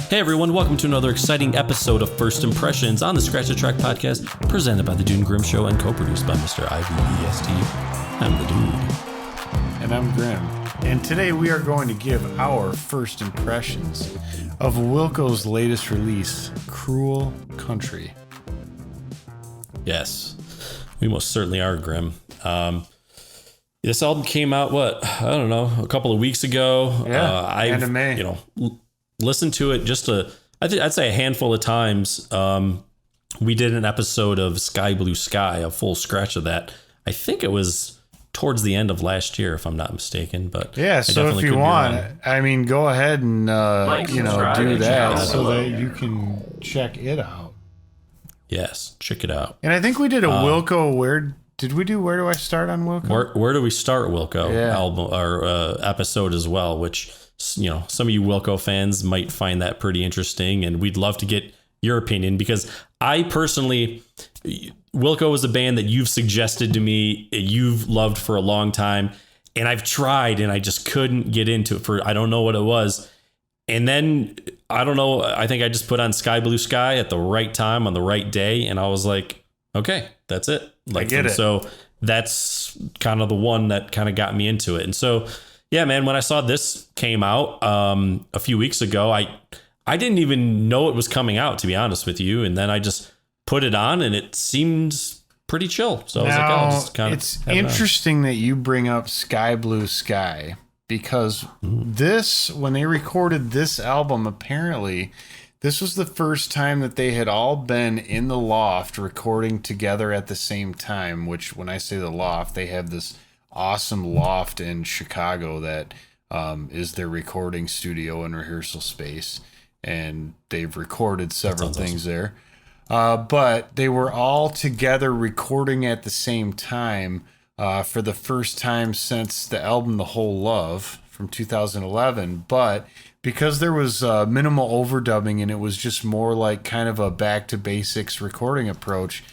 Hey everyone, welcome to another exciting episode of First Impressions on the Scratch the Track podcast, presented by the Dude and Grim Show and co-produced by Mr. IVEST. I'm the Dude. And I'm Grim. And today we are going to give our first impressions of Wilco's latest release, Cruel Country. Yes, we most certainly are, Grim. This album came out, a couple of weeks ago. Yeah, end of May. Listened to it I'd say a handful of times. We did an episode of Sky Blue Sky, a full scratch of that. I think it was towards the end of last year, if I'm not mistaken. But yeah, so if you want, go ahead and do that so that you can check it out. Yes, check it out. And I think we did a Wilco. Where do I start on Wilco? Where do we start Wilco album or episode as well? Which, some of you Wilco fans might find that pretty interesting, and we'd love to get your opinion, because I personally, Wilco is a band that you've suggested to me, you've loved for a long time, and I've tried and I just couldn't get into it I don't know what it was. And then, I don't know, I think I just put on Sky Blue Sky at the right time on the right day, and I was like, okay, that's it. I get it. So that's kind of the one that kind of got me into it. And so, yeah, man, when I saw this came out a few weeks ago, I didn't even know it was coming out, to be honest with you. And then I just put it on and it seemed pretty chill. So I was like, oh, just kind of. It's interesting that you bring up Sky Blue Sky, because when they recorded this album, apparently this was the first time that they had all been in the loft recording together at the same time, which, when I say the loft, they have this awesome loft in Chicago that is their recording studio and rehearsal space, and they've recorded several things there. But they were all together recording at the same time for the first time since the album The Whole Love from 2011. But because there was minimal overdubbing and it was just more like kind of a back to basics recording approach,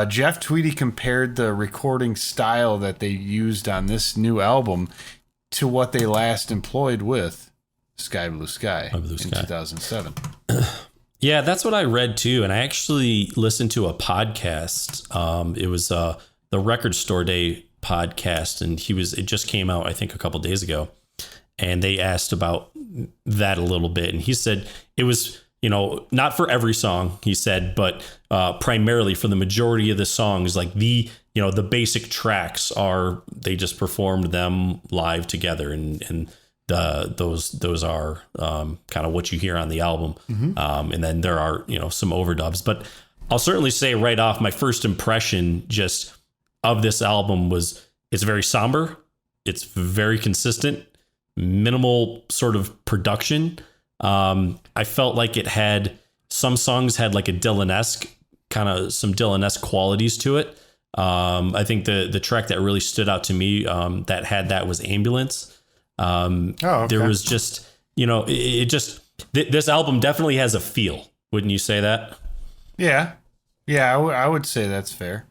Jeff Tweedy compared the recording style that they used on this new album to what they last employed with Sky Blue Sky in 2007. Yeah, that's what I read too. And I actually listened to a podcast. It was the Record Store Day podcast, and it just came out, I think, a couple days ago. And they asked about that a little bit. And he said it was, not for every song, he said, but primarily for the majority of the songs, like the basic tracks they just performed them live together. And those are kind of what you hear on the album. Mm-hmm. And then there are, some overdubs. But I'll certainly say right off, my first impression just of this album it's very somber. It's very consistent, minimal sort of production. I felt like some songs had like a Dylan-esque, kind of some Dylan-esque qualities to it. I think the track that really stood out to me that had that was Ambulance. Okay. There was just, this album definitely has a feel. Wouldn't you say that? Yeah. Yeah, I would say that's fair.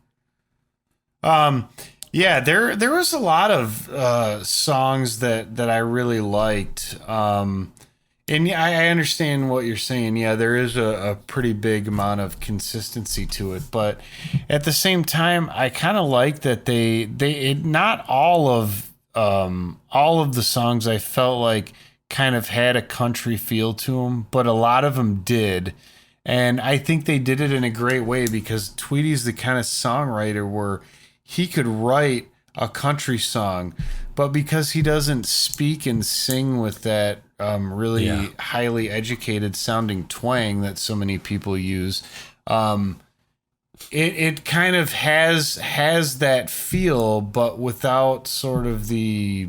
Yeah, there was a lot of songs that I really liked. And yeah, I understand what you're saying. Yeah, there is a pretty big amount of consistency to it, but at the same time, I kind of like that not all of the songs I felt like kind of had a country feel to them, but a lot of them did. And I think they did it in a great way, because Tweedy's the kind of songwriter where he could write a country song, but because he doesn't speak and sing with that really highly educated sounding twang that so many people use, it kind of has that feel, but without sort of the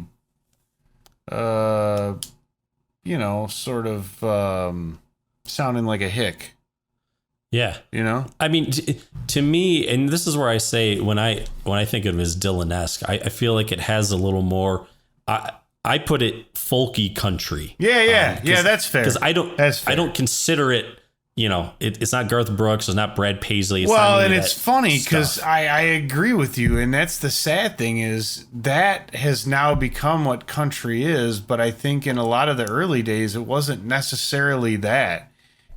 sounding like a hick. Yeah. I mean, to me, and this is where I say, when I think of it as Dylan-esque, I feel like it has a little more, I put it folky country. Yeah. That's fair. Because I don't consider it, it's not Garth Brooks, it's not Brad Paisley. It's funny because I agree with you. And that's the sad thing, is that has now become what country is. But I think in a lot of the early days, it wasn't necessarily that.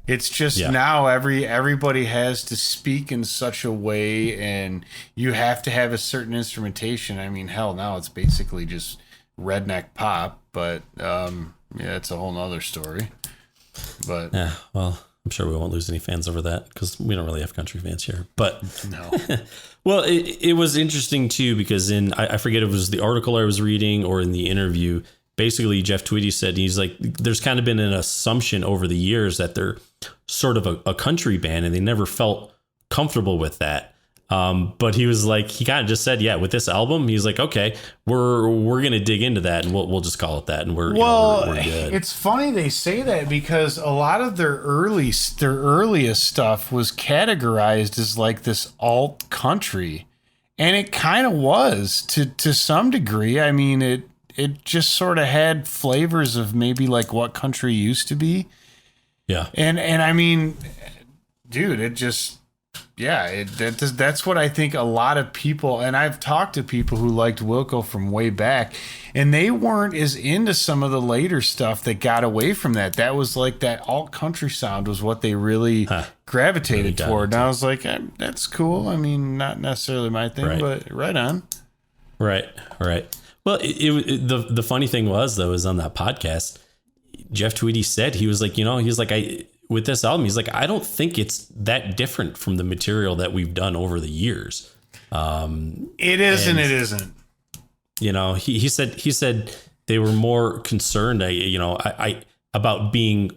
It's just now everybody has to speak in such a way, and you have to have a certain instrumentation. I mean, hell, now it's basically just redneck pop, but it's a whole nother story. But yeah, well, I'm sure we won't lose any fans over that because we don't really have country fans here. But no. Well, it was interesting too because I forget if it was the article I was reading or in the interview. Basically, Jeff Tweedy said he's like, there's kind of been an assumption over the years that they're sort of a country band, and they never felt comfortable with that. But he was like, he kind of just said, yeah, with this album, he's like, okay, we're gonna dig into that, and we'll just call it that, and we're good. It's funny they say that because a lot of their earliest stuff was categorized as like this alt country, and it kind of was to some degree. I mean, it just sort of had flavors of maybe like what country used to be. Yeah, and I mean, dude, it just. Yeah, that's what I think a lot of people, and I've talked to people who liked Wilco from way back, and they weren't as into some of the later stuff that got away from that. That was like that alt country sound was what they really gravitated toward. And I was like, that's cool. I mean, not necessarily my thing, but right on. Right. Well, the funny thing was, though, is on that podcast, Jeff Tweedy said, he was like, with this album, he's like, I don't think it's that different from the material that we've done over the years. It isn't. He said they were more concerned, about being,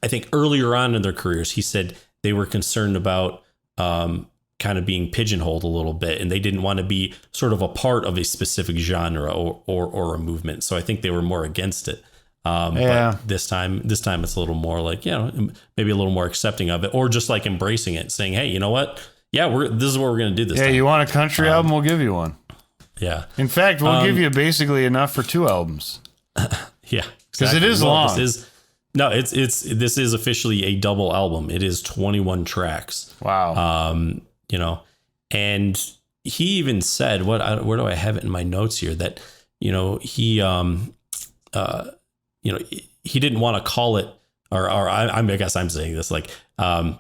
I think earlier on in their careers, he said they were concerned about kind of being pigeonholed a little bit, and they didn't want to be sort of a part of a specific genre or a movement. So I think they were more against it. But this time it's a little more like, maybe a little more accepting of it, or just like embracing it, saying, hey, you know what? Yeah, this is what we're going to do this time. Yeah, you want a country album? We'll give you one. Yeah. In fact, we'll give you basically enough for 2 albums. Yeah. Because it is long. This is officially a double album. It is 21 tracks. Wow. And he even said, where do I have it in my notes here? That, he didn't want to call it, I guess I'm saying this, like, I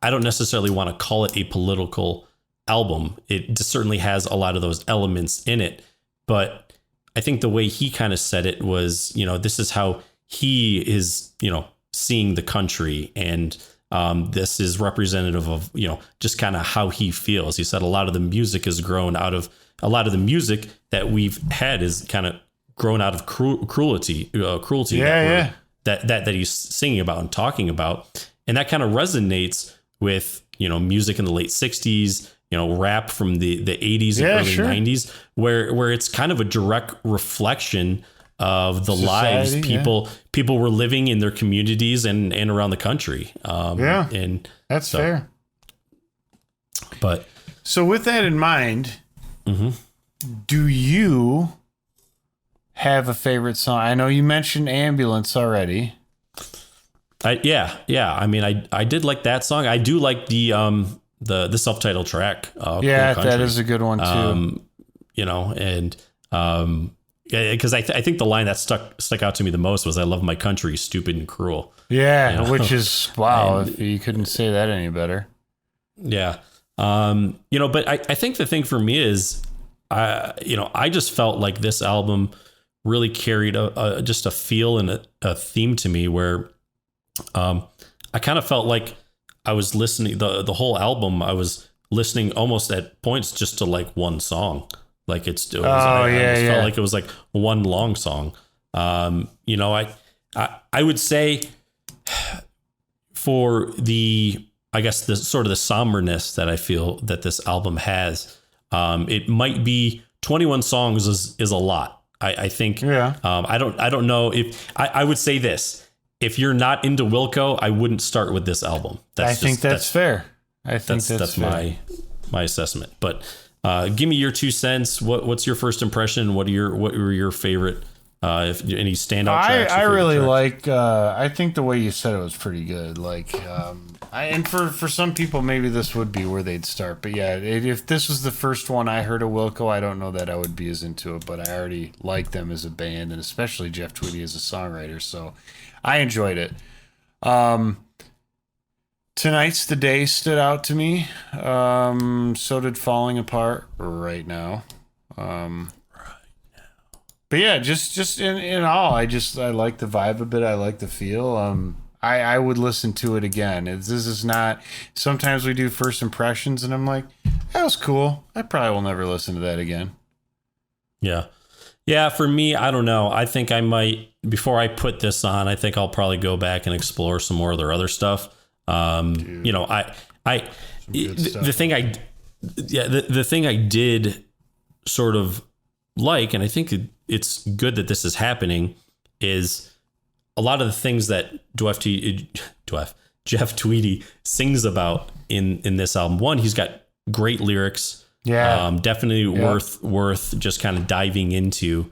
don't necessarily want to call it a political album. It just certainly has a lot of those elements in it. But I think the way he kind of said it was, this is how he is, seeing the country. And this is representative of, just kind of how he feels. He said a lot of the music has grown out of, a lot of the music that we've had is kind of grown out of cruelty that he's singing about and talking about. And that kind of resonates with, music in the late 60s, rap from the 80s and early 90s, where it's kind of a direct reflection of the lives people were living in their communities and around the country. And that's fair. But so with that in mind, do you have a favorite song? I know you mentioned Ambulance already. Yeah. I mean, I did like that song. I do like the self-titled track. That is a good one too. Because I think the line that stuck out to me the most was, "I love my country, stupid and cruel." Yeah, which is wow. If you couldn't say that any better. Yeah. But I think the thing for me is, I just felt like this album really carried just a feel and a theme to me where I kind of felt like I was listening the whole album. I was listening almost at points just to like one song. Like I felt like it was like one long song. I would say for the sort of the somberness that I feel that this album has, it might be 21 songs is a lot. I think, I don't know if I would say this, if you're not into Wilco, I wouldn't start with this album. That's fair. I think that's fair. my assessment, but give me your 2 cents. What's your first impression? What were your favorite, if any standout tracks? I really like, I think the way you said it was pretty good. Like, and for some people, maybe this would be where they'd start. But yeah, if this was the first one I heard of Wilco, I don't know that I would be as into it, but I already like them as a band, and especially Jeff Tweedy as a songwriter. So I enjoyed it. Tonight's the Day stood out to me. So did Falling Apart right now. But yeah, just in all, I like the vibe a bit. I like the feel. I would listen to it again. This is not. Sometimes we do first impressions, and I'm like, that was cool. I probably will never listen to that again. Yeah. Yeah, for me, I don't know. I think I might, before I put this on, I think I'll probably go back and explore some more of their other stuff. You know, the thing I did sort of like, and I think it's good that this is happening, is a lot of the things that Jeff Tweedy sings about in this album. One, he's got great lyrics. Yeah. Definitely worth just kind of diving into.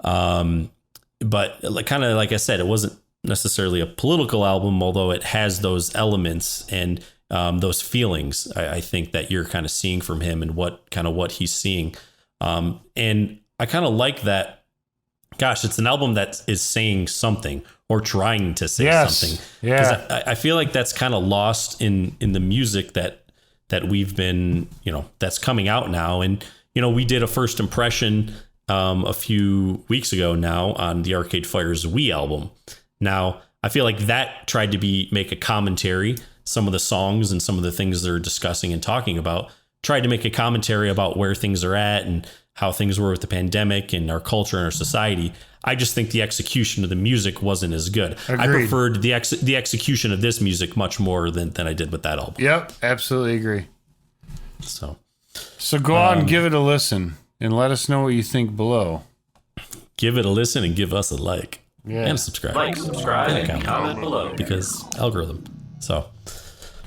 But like I said, it wasn't necessarily a political album, although it has those elements and those feelings I think that you're kind of seeing from him and what he's seeing. And I kind of like that. Gosh, it's an album that is saying something or trying to say something. Yeah. 'Cause I feel like that's kind of lost in the music that we've been, that's coming out now. And, we did a first impression a few weeks ago now on the Arcade Fire's We album. Now, I feel like that tried to make a commentary. Some of the songs and some of the things they're discussing and talking about tried to make a commentary about where things are at and how things were with the pandemic and our culture and our society. I just think the execution of the music wasn't as good. Agreed. I preferred the execution of this music much more than I did with that album. Yep, absolutely agree. So go on and give it a listen and let us know what you think below. Give it a listen and give us a like. Yeah. And subscribe. Like, subscribe, and comment below. Because algorithm. So,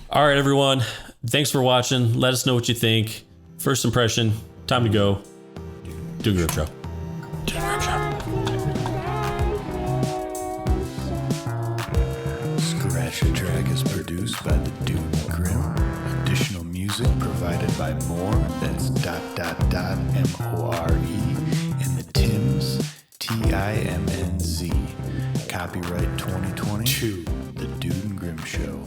all right, everyone. Thanks for watching. Let us know what you think. First impression. Time to go. Dude Grim Show. Scratch the Track is produced by the Dude Grim. Additional music provided by More. That's .more and the Tims. TIMNZ. Copyright 2020. The Dude and Grim Show.